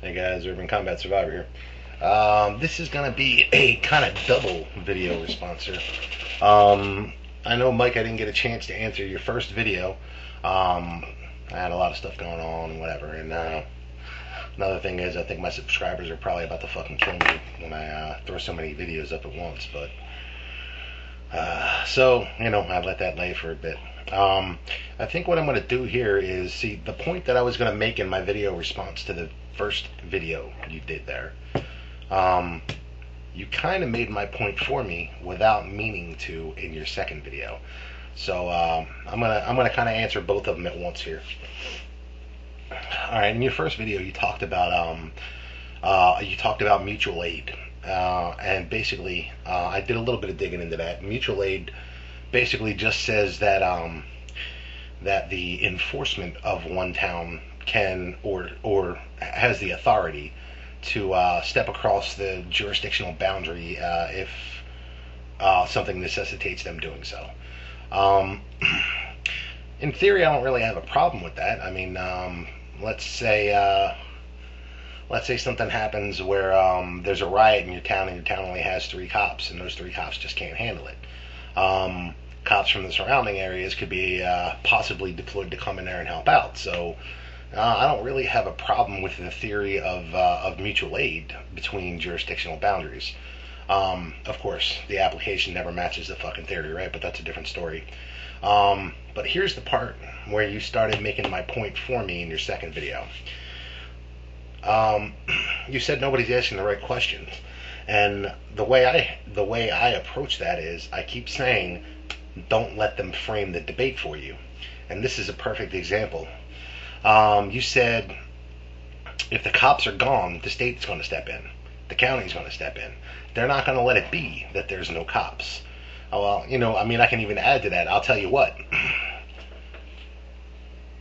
Hey guys, Urban Combat Survivor here. This is gonna be a kind of double video response here. I know, Mike, I didn't get a chance to answer your first video. I had a lot of stuff going on and whatever. And another thing is, I think my subscribers are probably about to fucking kill me when I throw so many videos up at once. But so I let that lay for a bit. I think what I'm going to do here is see the point that I was going to make in my video response to the first video you did there. You kind of made my point for me without meaning to in your second video. So I'm gonna kind of answer both of them at once here. All right, in your first video, you talked about mutual aid, and basically, I did a little bit of digging into that. Mutual aid basically just says that that the enforcement of one town can or has the authority to step across the jurisdictional boundary if something necessitates them doing so. In theory, I don't really have a problem with that. I mean, let's say something happens where there's a riot in your town and your town only has 3 cops and those 3 cops just can't handle it. Cops from the surrounding areas could be possibly deployed to come in there and help out. So I don't really have a problem with the theory of mutual aid between jurisdictional boundaries. Of course, the application never matches the fucking theory, right? But that's a different story. But here's the part where you started making my point for me in your second video. You said nobody's asking the right questions, and the way I approach that is I keep saying, don't let them frame the debate for you, and this is a perfect example. You said if the cops are gone, the state's going to step in, the county's going to step in. They're not going to let it be that there's no cops. Well, I mean, I can even add to that. I'll tell you what.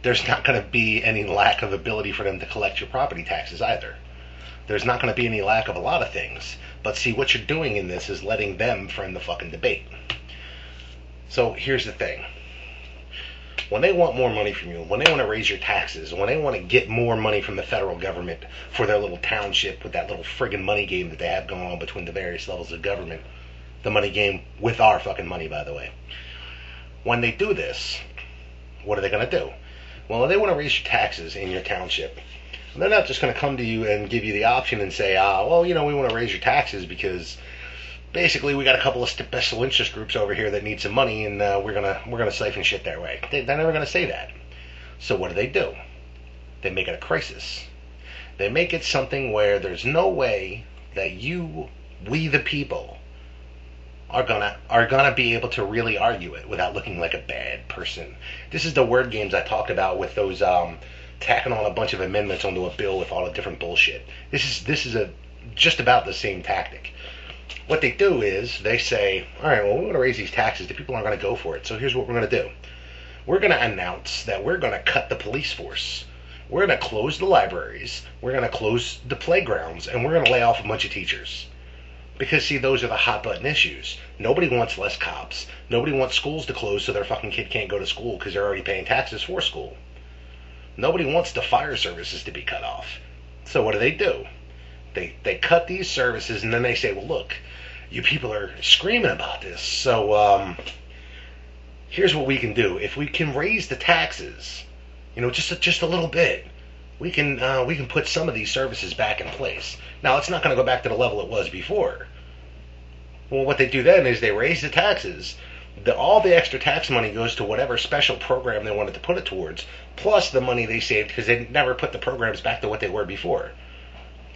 There's not going to be any lack of ability for them to collect your property taxes either. There's not going to be any lack of a lot of things. But see, what you're doing in this is letting them frame the fucking debate. So here's the thing. When they want more money from you, when they want to raise your taxes, when they want to get more money from the federal government for their little township with that little friggin' money game that they have going on between the various levels of government, the money game with our fucking money, by the way. When they do this, what are they going to do? Well, they want to raise your taxes in your township. They're not just going to come to you and give you the option and say, well, we want to raise your taxes because basically we got a couple of special interest groups over here that need some money, and we're gonna siphon shit their way. They're never going to say that. So what do? They make it a crisis. They make it something where there's no way that we the people, are gonna be able to really argue it without looking like a bad person. This is the word games I talked about with those tacking on a bunch of amendments onto a bill with all the different bullshit. This is just about the same tactic. What they do is they say, all right, well, we're going to raise these taxes. The people aren't going to go for it. So here's what we're going to do. We're going to announce that we're going to cut the police force. We're going to close the libraries. We're going to close the playgrounds, and we're going to lay off a bunch of teachers. Because, see, those are the hot button issues. Nobody wants less cops. Nobody wants schools to close so their fucking kid can't go to school because they're already paying taxes for school. Nobody wants the fire services to be cut off. So what do? They cut these services, and then they say, well, look, you people are screaming about this. So here's what we can do. If we can raise the taxes, just a little bit, we can put some of these services back in place. Now, it's not going to go back to the level it was before. Well, what they do then is they raise the taxes. All the extra tax money goes to whatever special program they wanted to put it towards, plus the money they saved because they never put the programs back to what they were before.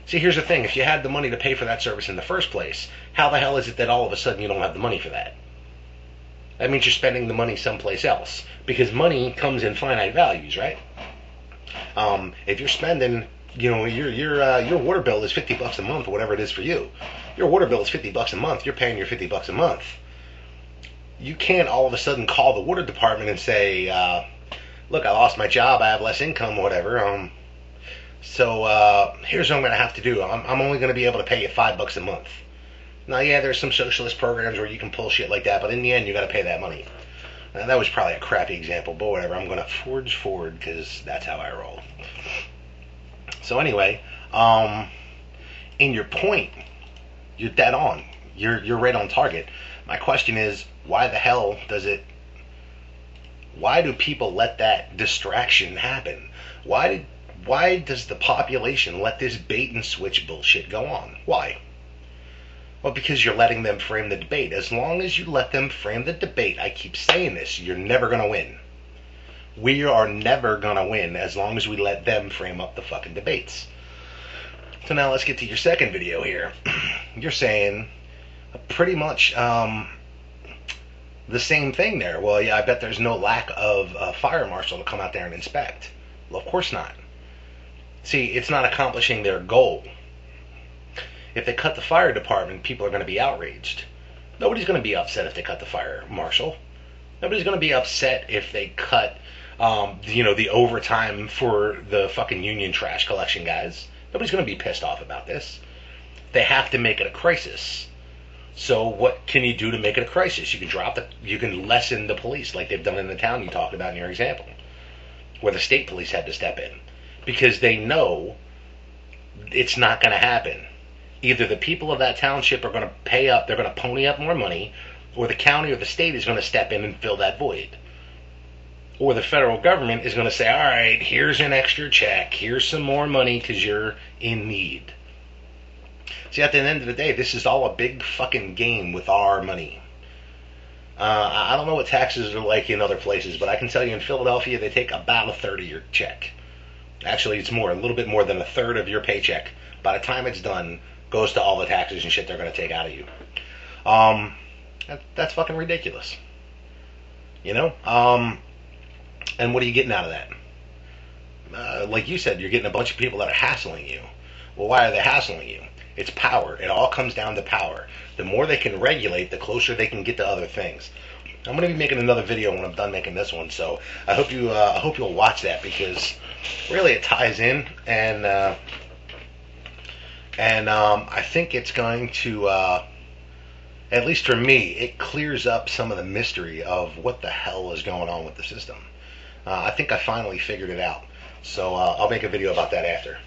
See, here's the thing. If you had the money to pay for that service in the first place, how the hell is it that all of a sudden you don't have the money for that? That means you're spending the money someplace else, because money comes in finite values, right? If you're spending, your water bill is $50 a month, or whatever it is for you. Your water bill is $50 a month. You're paying your $50 a month. You can't all of a sudden call the water department and say, look, I lost my job. I have less income, whatever. So here's what I'm going to have to do. I'm only going to be able to pay you $5 a month. Now, yeah, there's some socialist programs where you can pull shit like that, but in the end, you got to pay that money. Now, that was probably a crappy example, but whatever. I'm going to forge forward because that's how I roll. So anyway, Um, in your point, you're dead on. You're right on target. My question is, why the hell does it? Why do people let that distraction happen? Why does the population let this bait and switch bullshit go on? Why? Well, because you're letting them frame the debate. As long as you let them frame the debate, I keep saying this, you're never going to win. We are never going to win as long as we let them frame up the fucking debates. So now let's get to your second video here. You're saying pretty much the same thing there. Well, yeah, I bet there's no lack of fire marshal to come out there and inspect. Well, of course not. See, it's not accomplishing their goal. If they cut the fire department, people are going to be outraged. Nobody's going to be upset if they cut the fire marshal. Nobody's going to be upset if they cut, the overtime for the fucking union trash collection guys. Nobody's going to be pissed off about this. They have to make it a crisis. So what can you do to make it a crisis? You can lessen the police like they've done in the town you talked about in your example, where the state police had to step in because they know it's not going to happen. Either the people of that township are going to pay up, they're going to pony up more money, or the county or the state is going to step in and fill that void. Or the federal government is going to say, all right, here's an extra check, here's some more money because you're in need. See, at the end of the day, this is all a big fucking game with our money. I don't know what taxes are like in other places, but I can tell you in Philadelphia, they take about a third of your check. Actually, it's more, a little bit more than a third of your paycheck. By the time it's done, goes to all the taxes and shit they're going to take out of you. That's fucking ridiculous. You know? And what are you getting out of that? Like you said, you're getting a bunch of people that are hassling you. Well, why are they hassling you? It's power. It all comes down to power. The more they can regulate, the closer they can get to other things. I'm going to be making another video when I'm done making this one, so I hope you'll watch that because really it ties in, and I think it's going to, at least for me, it clears up some of the mystery of what the hell is going on with the system. I think I finally figured it out, so I'll make a video about that after.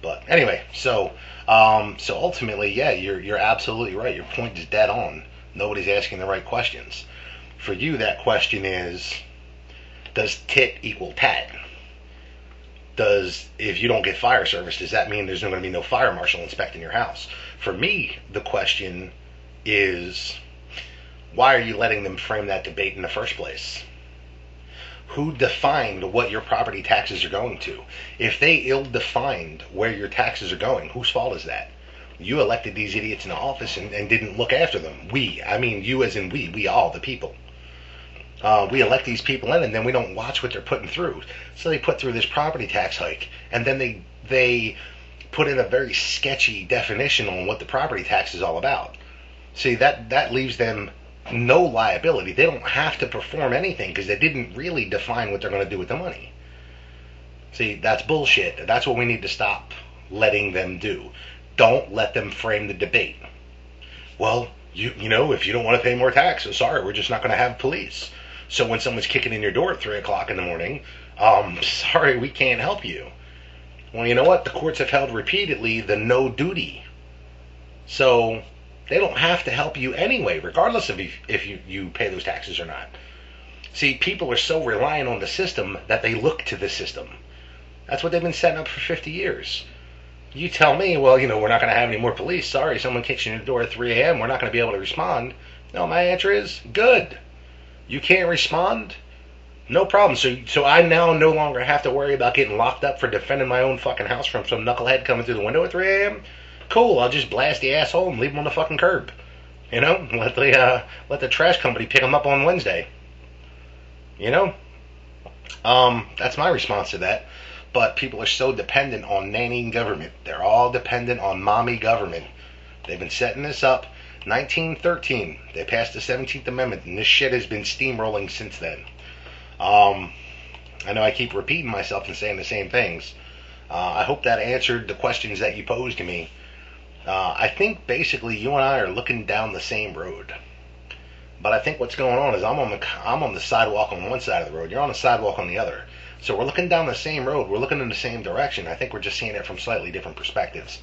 But anyway, so ultimately, yeah, you're absolutely right. Your point is dead on. Nobody's asking the right questions. For you, that question is, does tit equal tat? If you don't get fire service, does that mean there's going to be no fire marshal inspecting your house? For me, the question is, why are you letting them frame that debate in the first place? Who defined what your property taxes are going to? If they ill-defined where your taxes are going, whose fault is that? You elected these idiots in the office and didn't look after them. I mean you as in we all, the people. We elect these people in and then we don't watch what they're putting through. So they put through this property tax hike and then they put in a very sketchy definition on what the property tax is all about. See, that leaves them no liability. They don't have to perform anything because they didn't really define what they're going to do with the money. See, that's bullshit. That's what we need to stop letting them do. Don't let them frame the debate. Well, you know, if you don't want to pay more taxes, sorry, we're just not going to have police. So when someone's kicking in your door at 3 o'clock in the morning, sorry, we can't help you. Well, you know what? The courts have held repeatedly the no duty. So they don't have to help you anyway, regardless of if you pay those taxes or not. See, people are so reliant on the system that they look to the system. That's what they've been setting up for 50 years. You tell me, well, you know, we're not going to have any more police. Sorry, someone kicks in your door at 3 a.m. We're not going to be able to respond. No, my answer is, good. You can't respond? No problem. So I now no longer have to worry about getting locked up for defending my own fucking house from some knucklehead coming through the window at 3 a.m.? Cool, I'll just blast the asshole and leave him on the fucking curb. You know, let the trash company pick him up on Wednesday. You know, that's my response to that. But people are so dependent on nanny government. They're all dependent on mommy government. They've been setting this up. 1913, they passed the 17th Amendment, and this shit has been steamrolling since then. I know I keep repeating myself and saying the same things. I hope that answered the questions that you posed to me. I think basically you and I are looking down the same road. But I think what's going on is I'm on the sidewalk on one side of the road. You're on the sidewalk on the other. So we're looking down the same road. We're looking in the same direction. I think we're just seeing it from slightly different perspectives.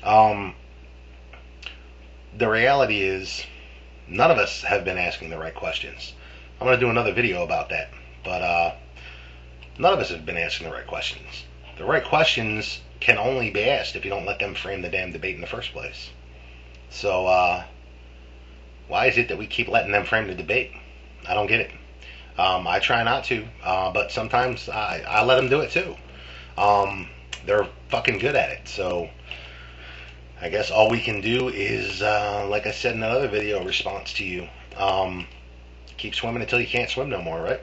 The reality is, none of us have been asking the right questions. I'm going to do another video about that. But none of us have been asking the right questions. The right questions can only be asked if you don't let them frame the damn debate in the first place. So, why is it that we keep letting them frame the debate? I don't get it. I try not to, but sometimes I let them do it too. They're fucking good at it. So, I guess all we can do is, like I said in another video response to you, keep swimming until you can't swim no more, right?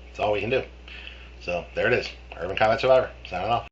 That's all we can do. So, there it is. Urban Combat Survivor, signing off.